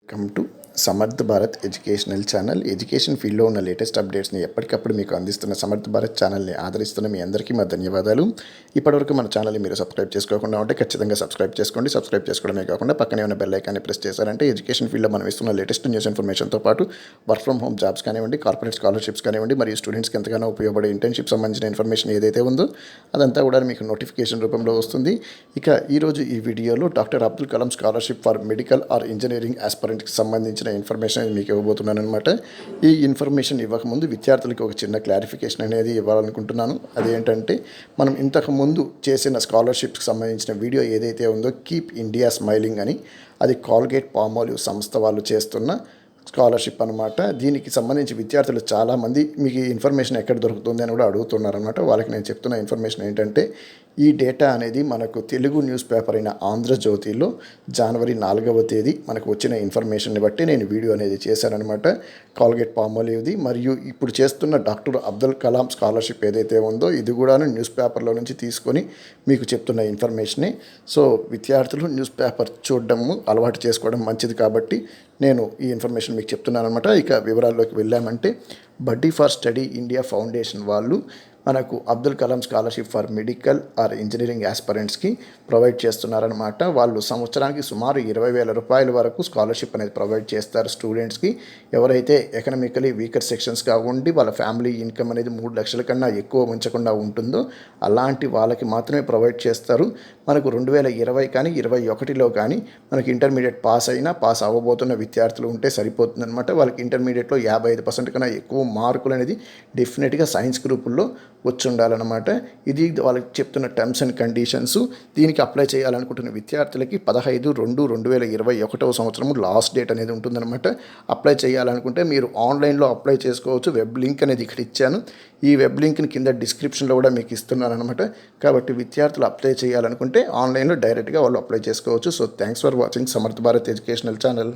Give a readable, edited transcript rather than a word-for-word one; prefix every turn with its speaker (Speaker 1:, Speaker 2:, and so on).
Speaker 1: Welcome to Samarth Bharat educational channel. Education ఫీల్డ్లో ఉన్న latest అప్డేట్స్ని ఎప్పటికప్పుడు మీకు అందిస్తున్న సమర్థ్ భారత్ ఛానల్ని ఆదరిస్తున్న మీ అందరికీ మా ధన్యవాదాలు. ఇప్పటివరకు మన ఛానల్ని మీరు సబ్స్క్రైబ్ చేసుకోకుండా ఉంటే ఖచ్చితంగా సబ్స్క్రైబ్ చేసుకోండి. సబ్స్క్రైబ్ చేసుకోవడమే కాకుండా పక్కనే ఉన్న బెల్ ఐకాన్ని ప్రెస్ చేశారంటే ఎడ్యుకేషన్ ఫీల్డ్లో మనం ఇస్తున్న లేటెస్ట్ న్యూస్ ఇన్ఫర్మేషన్తో పాటు వర్క్ ఫ్రమ్ హోమ్ జాబ్స్ కానివ్వండి, కార్పొరేట్ స్కాలర్షిప్స్ కానివ్వండి, మరియు స్టూడెంట్స్కి ఎంతగానో ఉపయోగపడే ఇంటర్న్షిప్ సంబంధించిన ఇన్ఫర్మేషన్ ఏదైతే ఉందో అదంతా కూడా మీకు నోటిఫికేషన్ రూపంలో వస్తుంది. ఇక ఈరోజు ఈ వీడియోలో doctor Abdul Kalam scholarship for medical or engineering ఆస్పరెంట్కి సంబంధించిన ఇన్ఫర్మేషన్ మీకు ఇవ్వబోతున్నాను అనమాట. ఈ ఇన్ఫర్మేషన్ ఇవ్వకముందు విద్యార్థులకి ఒక చిన్న క్లారిఫికేషన్ అనేది ఇవ్వాలనుకుంటున్నాను. అదేంటంటే మనం ఇంతకుముందు చేసిన స్కాలర్షిప్కి సంబంధించిన వీడియో ఏదైతే ఉందో కీప్ ఇండియా స్మైలింగ్ అని, అది కాల్గేట్ పామాలివ్ సంస్థ వాళ్ళు చేస్తున్న స్కాలర్షిప్ అనమాట. దీనికి సంబంధించి విద్యార్థులు చాలామంది మీకు ఈ ఇన్ఫర్మేషన్ ఎక్కడ దొరుకుతుంది అని కూడా అడుగుతున్నారనమాట. వాళ్ళకి నేను చెప్తున్న ఇన్ఫర్మేషన్ ఏంటంటే ఈ డేటా అనేది మనకు తెలుగు న్యూస్ పేపర్ అయిన ఆంధ్రజ్యోతిలో జనవరి 4వ తేదీ మనకు వచ్చిన ఇన్ఫర్మేషన్ని బట్టి నేను వీడియో అనేది చేశానఅనమాట. కాల్గేట్ పామాలివ్ది మరియు ఇప్పుడు చేస్తున్న డాక్టర్ అబ్దుల్ కలాం స్కాలర్షిప్ ఏదైతే ఉందో ఇది కూడా న్యూస్ పేపర్లో నుంచి తీసుకొని మీకు చెప్తున్న ఇన్ఫర్మేషనే. సో విద్యార్థులు న్యూస్ పేపర్ చూడడము అలవాటు చేసుకోవడం మంచిది కాబట్టి నేను ఈ ఇన్ఫర్మేషన్ మీకు చెప్తున్నాను అనమాట. ఇక వివరాల్లోకి వెళ్ళామంటే బడ్డీ ఫర్ స్టడీ ఇండియా ఫౌండేషన్ వాళ్ళు మనకు Abdul Kalam scholarship for medical or engineering ఆస్పరెంట్స్కి ప్రొవైడ్ చేస్తున్నారనమాట. వాళ్ళు సంవత్సరానికి సుమారు 20,000 రూపాయల వరకు స్కాలర్షిప్ అనేది ప్రొవైడ్ చేస్తారు స్టూడెంట్స్కి. ఎవరైతే ఎకనామికలీ వీకర్ సెక్షన్స్ కాకుండా వాళ్ళ ఫ్యామిలీ ఇన్కమ్ అనేది 3 లక్షల కన్నా ఎక్కువ ఉంచకుండా ఉంటుందో అలాంటి వాళ్ళకి మాత్రమే ప్రొవైడ్ చేస్తారు. మనకు 2020 కానీ 2021లో కానీ మనకి ఇంటర్మీడియట్ పాస్ అవ్వబోతున్న విద్యార్థులు ఉంటే సరిపోతుందన్నమాట. వాళ్ళకి ఇంటర్మీడియట్లో 55% కన్నా ఎక్కువ మార్కులు అనేది డెఫినెట్గా సైన్స్ గ్రూపుల్లో వచ్చి ఉండాలన్నమాట. ఇది వాళ్ళకి చెప్తున్న టర్మ్స్ అండ్ కండిషన్స్. దీనికి అప్లై చేయాలనుకుంటున్న విద్యార్థులకి 15/2/2021 సంవత్సరం లాస్ట్ డేట్ అనేది ఉంటుందన్నమాట. అప్లై చేయాలనుకుంటే మీరు ఆన్లైన్లో అప్లై చేసుకోవచ్చు. వెబ్ లింక్ అనేది ఇక్కడ ఇచ్చాను. ఈ వెబ్ లింక్ని కింద డిస్క్రిప్షన్లో కూడా మీకు ఇస్తున్నాను అనమాట. కాబట్టి విద్యార్థులు అప్లై చేయాలనుకుంటే ఆన్లైన్లో డైరెక్ట్గా వాళ్ళు అప్లై చేసుకోవచ్చు. So thanks for watching Samarth Bharat educational channel.